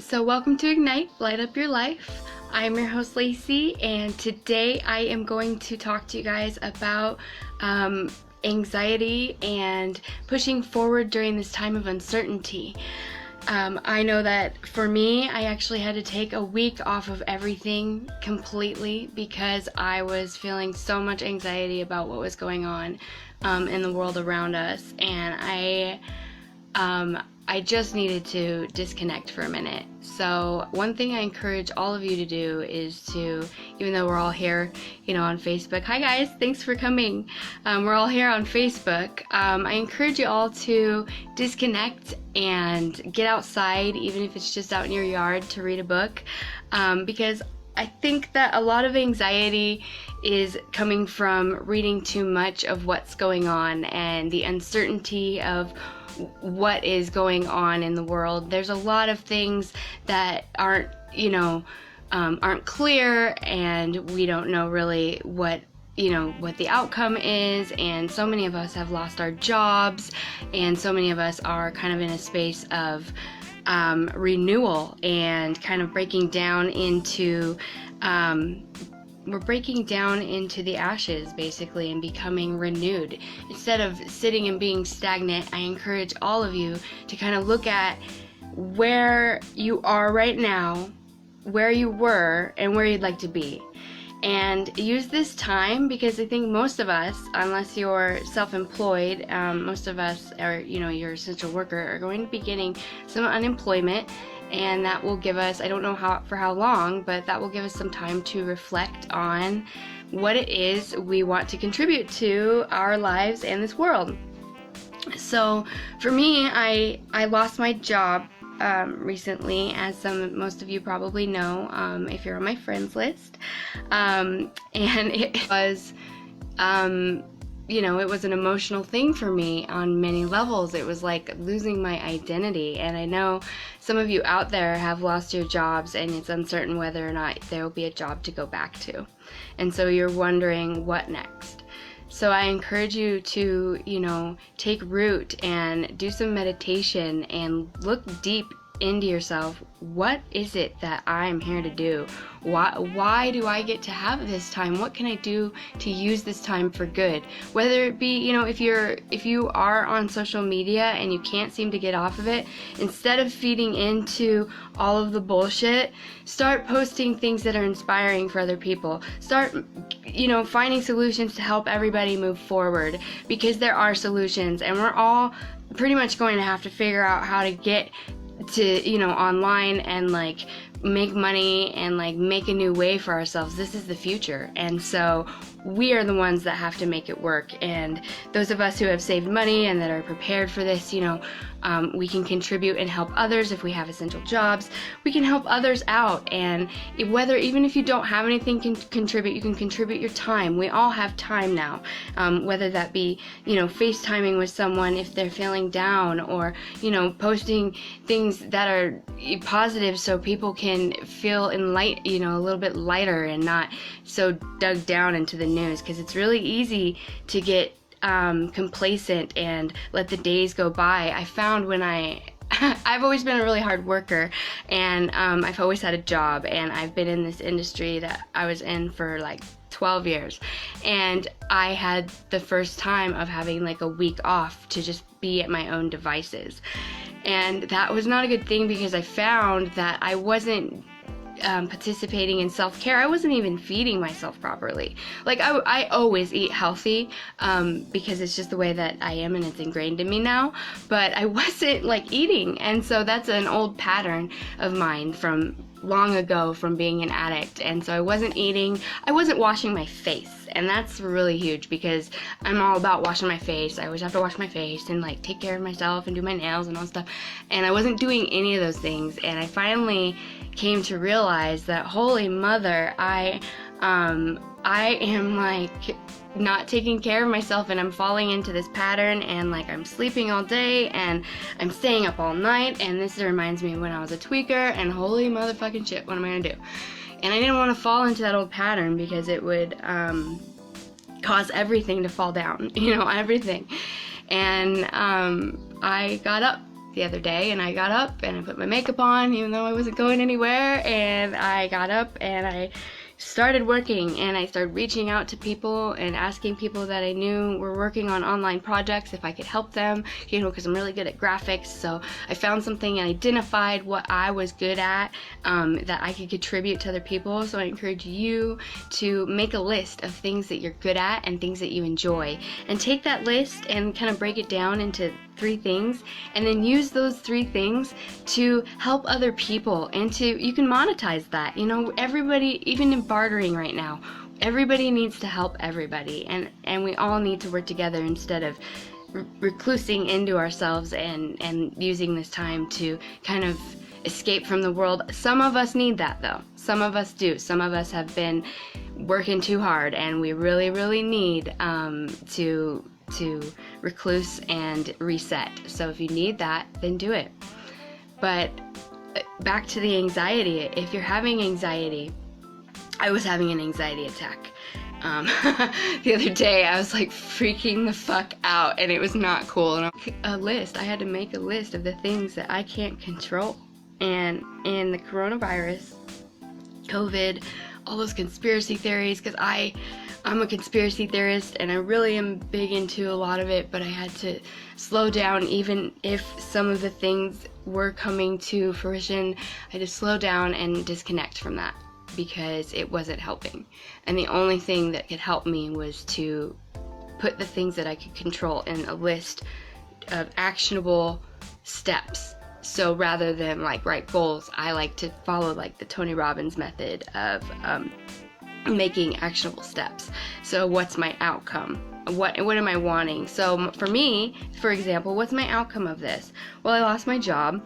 So welcome to Ignite, Light Up Your Life. I'm your host Lacy, and today I am going to talk to you guys about anxiety and pushing forward during this time of uncertainty. I know that for me, I actually had to take a week off of everything completely because I was feeling so much anxiety about what was going on in the world around us, and I just needed to disconnect for a minute. So one thing I encourage all of you to do is to, even though we're all here, on Facebook. Hi guys, thanks for coming. We're all here on Facebook. I encourage you all to disconnect and get outside, even if it's just out in your yard to read a book, because I think that a lot of anxiety is coming from reading too much of what's going on and the uncertainty of what is going on in the world. There's a lot of things that aren't clear, and we don't know really what the outcome is, and so many of us have lost our jobs, and so many of us are kind of in a space of renewal and kind of breaking down into we're breaking down into the ashes, basically, and becoming renewed. Instead of sitting and being stagnant, I encourage all of you to kind of look at where you are right now, where you were, and where you'd like to be. And use this time, because I think most of us, unless you're self-employed, most of us are, you're essential worker, are going to be getting some unemployment. And that will give us, I don't know for how long, but that will give us some time to reflect on what it is we want to contribute to our lives and this world. So for me, I lost my job recently, as most of you probably know, if you're on my friends list. And it was it was an emotional thing for me on many levels. It was like losing my identity, and I know some of you out there have lost your jobs, and it's uncertain whether or not there will be a job to go back to, and so you're wondering what next. So I encourage you to take root and do some meditation and look deep into yourself. What is it that I'm here to do? Why do I get to have this time? What can I do to use this time for good? Whether it be, if you are on social media and you can't seem to get off of it, instead of feeding into all of the bullshit, start posting things that are inspiring for other people. Start, finding solutions to help everybody move forward, because there are solutions, and we're all pretty much going to have to figure out how to get to online and make money and make a new way for ourselves. This is the future, and so we are the ones that have to make it work. And those of us who have saved money and that are prepared for this, we can contribute and help others. If we have essential jobs, we can help others out. And even if you don't have anything to contribute, you can contribute your time. We all have time now, whether that be FaceTiming with someone if they're feeling down, or posting things that are positive so people can feel a little bit lighter and not so dug down into the news, because it's really easy to get complacent and let the days go by. I found when I've always been a really hard worker, and I've always had a job, and I've been in this industry that I was in for 12 years, and I had the first time of having a week off to just be at my own devices, and that was not a good thing, because I found that I wasn't participating in self-care. I wasn't even feeding myself properly. I always eat healthy because it's just the way that I am, and it's ingrained in me now, but I wasn't eating, and so that's an old pattern of mine from long ago, from being an addict. And so I wasn't eating, I wasn't washing my face, and that's really huge, because I'm all about washing my face. I always have to wash my face and take care of myself and do my nails and all that stuff, and I wasn't doing any of those things. And I finally came to realize that, holy mother, I am not taking care of myself, and I'm falling into this pattern, and I'm sleeping all day, and I'm staying up all night, and this reminds me of when I was a tweaker, and holy motherfucking shit, what am I gonna do? And I didn't want to fall into that old pattern, because it would cause everything to fall down, everything. And I got up the other day, and I got up and I put my makeup on even though I wasn't going anywhere, and I got up and I started working, and I started reaching out to people and asking people that I knew were working on online projects if I could help them, you know, because I'm really good at graphics. So I found something and identified what I was good at, that I could contribute to other people. So I encourage you to make a list of things that you're good at and things that you enjoy, and take that list and kind of break it down into 3 things, and then use those 3 things to help other people, and you can monetize that. You know, everybody, even in bartering right now, everybody needs to help everybody, and we all need to work together instead of reclusing into ourselves and using this time to kind of escape from the world. Some of us need that though. Some of us do. Some of us have been working too hard, and we really, really need to recluse and reset. So if you need that, then do it. But back to the anxiety. If you're having anxiety, I was having an anxiety attack. The other day I was like freaking the fuck out, and it was not cool. And I had to make a list of the things that I can't control. And in the coronavirus, COVID, all those conspiracy theories, because I'm a conspiracy theorist and I really am big into a lot of it, but I had to slow down. Even if some of the things were coming to fruition, I had to slow down and disconnect from that because it wasn't helping. And the only thing that could help me was to put the things that I could control in a list of actionable steps. So rather than like write goals, I like to follow like the Tony Robbins method of making actionable steps. So what's my outcome? What am I wanting? So for me, for example, what's my outcome of this? Well, I lost my job,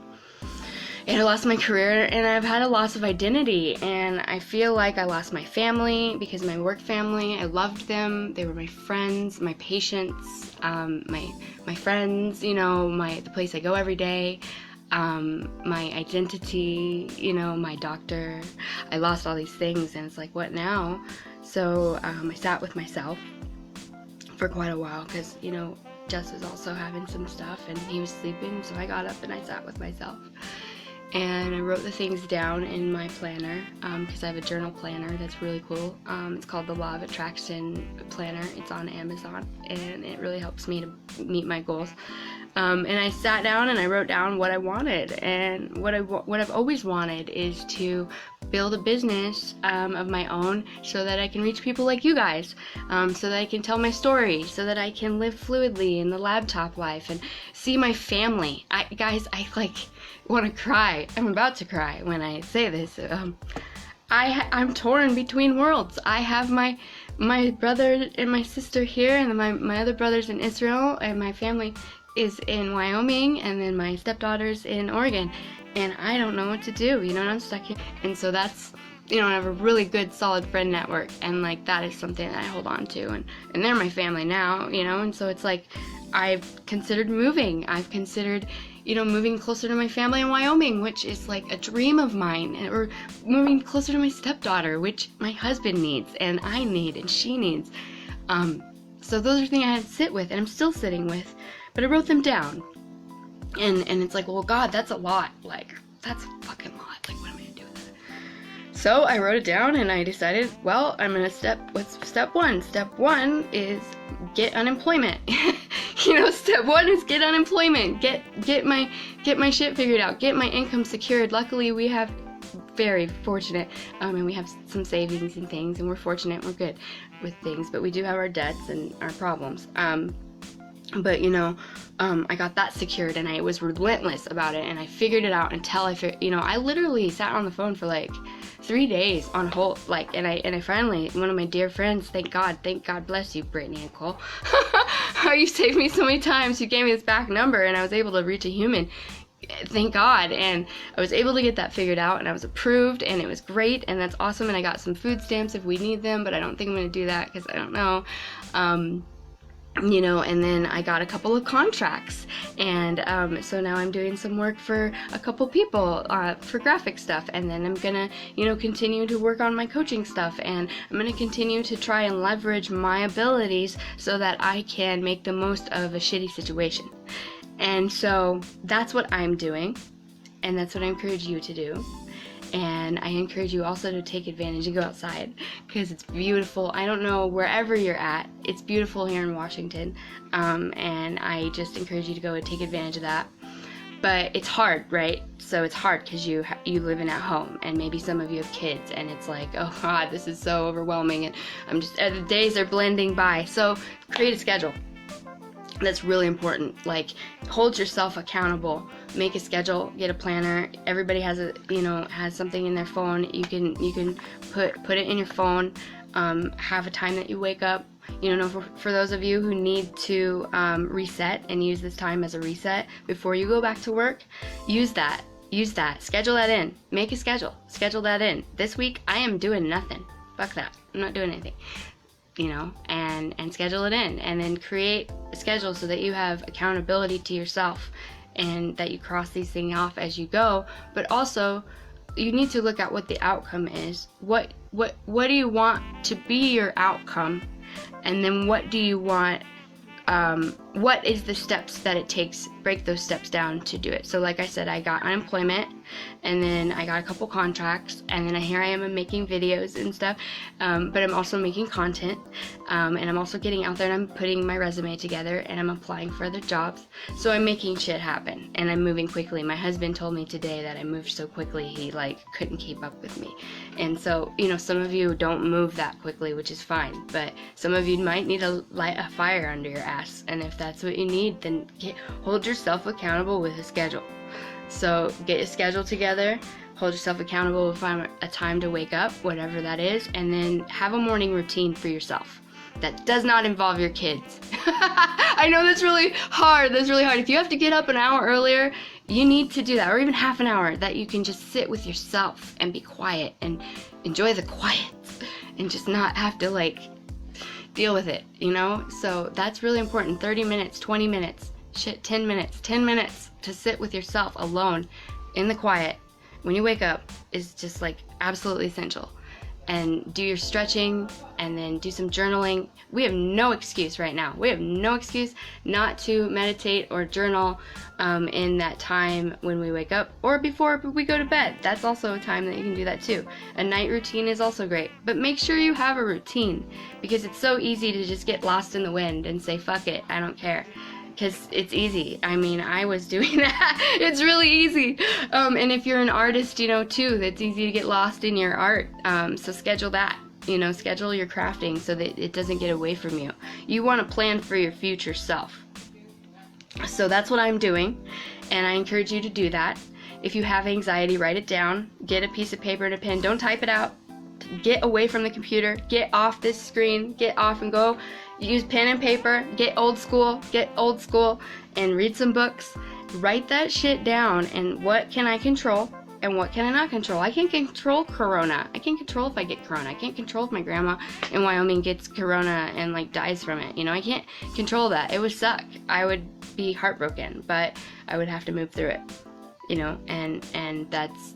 and I lost my career, and I've had a loss of identity, and I feel like I lost my family, because my work family, I loved them. They were my friends, my patients, my friends, you know, the place I go every day. My identity, you know, my doctor. I lost all these things, and it's like, what now? So I sat with myself for quite a while, because, you know, Jess was also having some stuff and he was sleeping, so I got up and I sat with myself. And I wrote the things down in my planner, because I have a journal planner that's really cool. It's called the Law of Attraction Planner. It's on Amazon, and it really helps me to meet my goals. And I sat down and I wrote down what I wanted, and what I've always wanted is to build a business of my own, so that I can reach people like you guys, so that I can tell my story, so that I can live fluidly in the laptop life and see my family. I like want to cry. I'm about to cry when I say this. I'm torn between worlds. I have my brother and my sister here, and my other brother's in Israel, and my family is in Wyoming, and then my stepdaughter's in Oregon, and I don't know what to do, you know, and I'm stuck here. And so that's, you know, I have a really good solid friend network, and like that is something that I hold on to, and they're my family now, you know. And so it's like I've considered moving. I've considered, you know, moving closer to my family in Wyoming, which is like a dream of mine, or moving closer to my stepdaughter, which my husband needs, and I need, and she needs. So those are things I had to sit with, and I'm still sitting with, but I wrote them down. And it's like, well, God, that's a lot. Like, that's a fucking lot. Like, what am I gonna do with that? So I wrote it down, and I decided, well, I'm gonna what's step one? Step one is get unemployment. You know, step one is get unemployment. Get my shit figured out. Get my income secured. Luckily, we have very fortunate, and we have some savings and things, and we're fortunate. We're good with things, but we do have our debts and our problems. But you know, I got that secured, and I was relentless about it, and I figured it out until I literally sat on the phone for like 3 days on hold, like, and I finally, one of my dear friends, thank God bless you, Brittany and Cole. You saved me so many times. You gave me this back number, and I was able to reach a human. Thank God. And I was able to get that figured out, and I was approved, and it was great, and that's awesome. And I got some food stamps if we need them, but I don't think I'm going to do that because I don't know. You know, and then I got a couple of contracts, and so now I'm doing some work for a couple people for graphic stuff, and then I'm gonna, you know, continue to work on my coaching stuff, and I'm gonna continue to try and leverage my abilities so that I can make the most of a shitty situation. And so that's what I'm doing, and that's what I encourage you to do. And I encourage you also to take advantage and go outside, because it's beautiful. I don't know, wherever you're at, it's beautiful here in Washington, and I just encourage you to go and take advantage of that. But it's hard, right? So it's hard because you living at home, and maybe some of you have kids, and it's like, oh God, this is so overwhelming, and the days are blending by. So create a schedule. That's really important. Like, hold yourself accountable. Make a schedule. Get a planner. Everybody has has something in their phone. You can put it in your phone. Have a time that you wake up. For those of you who need to reset and use this time as a reset before you go back to work, use that. Schedule that in. Make a schedule. Schedule that in. This week I am doing nothing. Fuck that. I'm not doing anything. And schedule it in, and then create a schedule so that you have accountability to yourself, and that you cross these things off as you go. But also, you need to look at what the outcome is. What do you want to be your outcome, and then what do you want? What is the steps that it takes? Break those steps down to do it. So like I said, I got unemployment, and then I got a couple contracts, and then here I am making videos and stuff, but I'm also making content, and I'm also getting out there, and I'm putting my resume together, and I'm applying for other jobs. So I'm making shit happen, and I'm moving quickly. My husband told me today that I moved so quickly he couldn't keep up with me. And so some of you don't move that quickly, which is fine, but some of you might need to light a fire under your ass, and if that's what you need, then hold yourself accountable with a schedule. So get a schedule together, hold yourself accountable with a time to wake up, whatever that is, and then have a morning routine for yourself that does not involve your kids. I know that's really hard. If you have to get up an hour earlier, you need to do that, or even half an hour, that you can just sit with yourself and be quiet and enjoy the quiet and just not have to deal with it, So that's really important. 30 minutes, 20 minutes, 10 minutes to sit with yourself alone in the quiet when you wake up is just absolutely essential. And do your stretching, and then do some journaling. We have no excuse right now. We have no excuse not to meditate or journal in that time when we wake up, or before we go to bed. That's also a time that you can do that too. A night routine is also great, but make sure you have a routine, because it's so easy to just get lost in the wind and say, fuck it, I don't care. Because it's easy. I mean, I was doing that. It's really easy. And if you're an artist, too, that's easy to get lost in your art. So schedule that. Schedule your crafting so that it doesn't get away from you. You want to plan for your future self. So that's what I'm doing, and I encourage you to do that. If you have anxiety, write it down. Get a piece of paper and a pen. Don't type it out. Get away from the computer. Get off this screen. Get off and go. Use pen and paper. Get old school, and read some books. Write that shit down, and what can I control and what can I not control? I can't control corona. I can't control if I get corona. I can't control if my grandma in Wyoming gets corona and dies from it. I can't control that. It would suck. I would be heartbroken, but I would have to move through it. And that's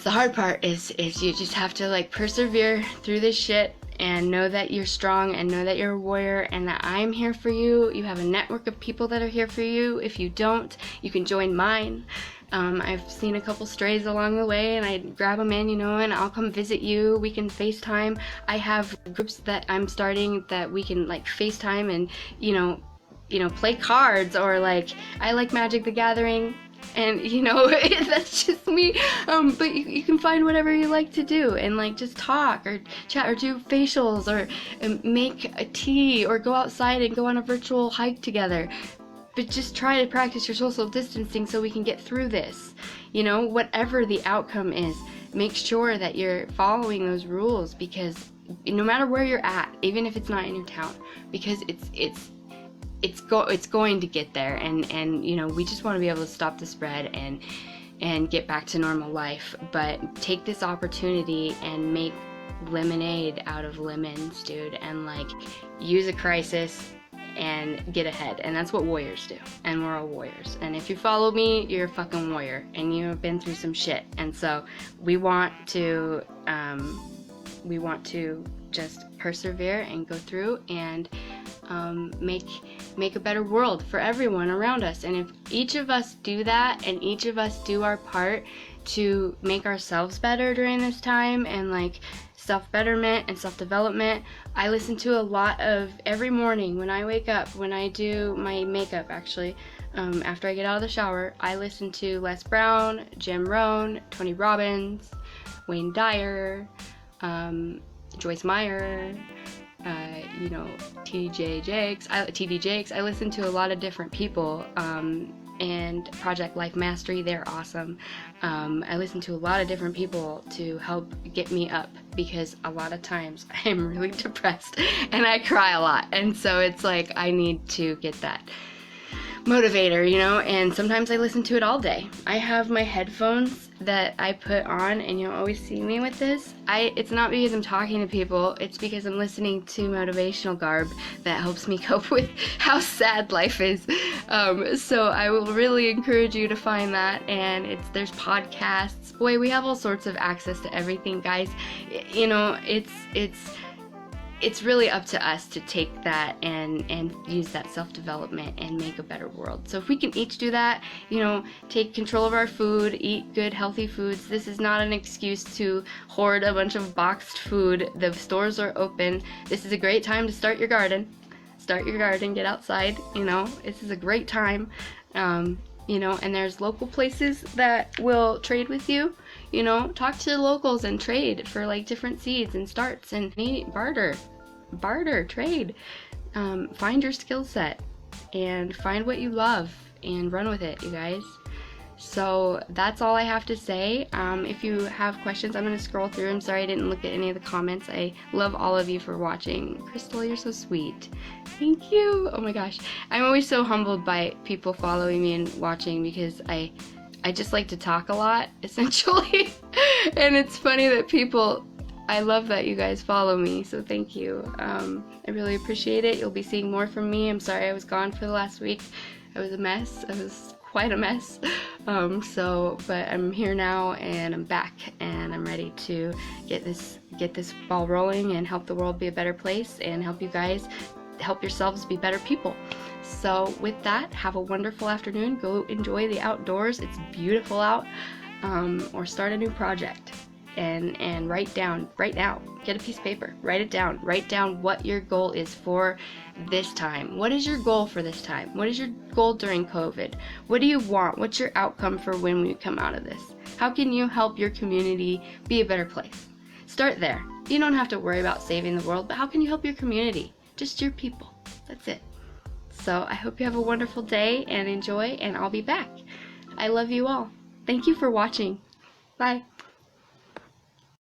the hard part is you just have to persevere through this shit, and know that you're strong, and know that you're a warrior, and that I'm here for you. You have a network of people that are here for you. If you don't, you can join mine. I've seen a couple strays along the way, and I grab them in, and I'll come visit you. We can FaceTime. I have groups that I'm starting that we can FaceTime and play cards, or I like Magic the Gathering. And that's just me, but you can find whatever you like to do, and just talk or chat or do facials, or make a tea, or go outside and go on a virtual hike together. But just try to practice your social distancing so we can get through this. Whatever the outcome is, make sure that you're following those rules, because no matter where you're at, even if it's not in your town, because it's going to get there, and we just want to be able to stop the spread and get back to normal life. But take this opportunity and make lemonade out of lemons, dude, and use a crisis and get ahead. And that's what warriors do, and we're all warriors. And if you follow me, you're a fucking warrior, and you have been through some shit. And so we want to just persevere and go through, and make a better world for everyone around us. And if each of us do that, and each of us do our part to make ourselves better during this time, and like self-betterment and self-development. I listen to a lot of, every morning when I wake up, when I do my makeup actually, after I get out of the shower, I listen to Les Brown, Jim Rohn, Tony Robbins, Wayne Dyer, Joyce Meyer, TD Jakes. I listen to a lot of different people, and Project Life Mastery, they're awesome. I listen to a lot of different people to help get me up, because a lot of times I am really depressed and I cry a lot, and so it's like I need to get that motivator, and sometimes I listen to it all day. I have my headphones that I put on, and you'll always see me with this. It's not because I'm talking to people, it's because I'm listening to motivational garb that helps me cope with how sad life is. So I will really encourage you to find that, and there's podcasts. Boy, we have all sorts of access to everything, guys. It's really up to us to take that and use that self-development and make a better world. So if we can each do that, take control of our food, eat good, healthy foods. This is not an excuse to hoard a bunch of boxed food. The stores are open. This is a great time to start your garden. Get outside, This is a great time. And there's local places that will trade with you. Talk to the locals and trade for like different seeds and starts, and barter, trade. Find your skill set and find what you love and run with it, you guys. So that's all I have to say. If you have questions, I'm going to scroll through. I'm sorry I didn't look at any of the comments. I love all of you for watching. Crystal, you're so sweet. Thank you. Oh my gosh. I'm always so humbled by people following me and watching, because I just like to talk a lot, essentially. And it's funny that I love that you guys follow me, so thank you. I really appreciate it. You'll be seeing more from me. I'm sorry I was gone for the last week. I was a mess. I was quite a mess. But I'm here now, and I'm back, and I'm ready to get this ball rolling and help the world be a better place, and help you guys help yourselves be better people. So with that, have a wonderful afternoon. Go enjoy the outdoors. It's beautiful out. Or start a new project, and write down right now. Get a piece of paper. Write it down. Write down what your goal is for this time. What is your goal for this time? What is your goal during COVID? What do you want? What's your outcome for when we come out of this? How can you help your community be a better place? Start there. You don't have to worry about saving the world, but how can you help your community? Just your people. That's it. So I hope you have a wonderful day and enjoy, and I'll be back. I love you all. Thank you for watching. Bye.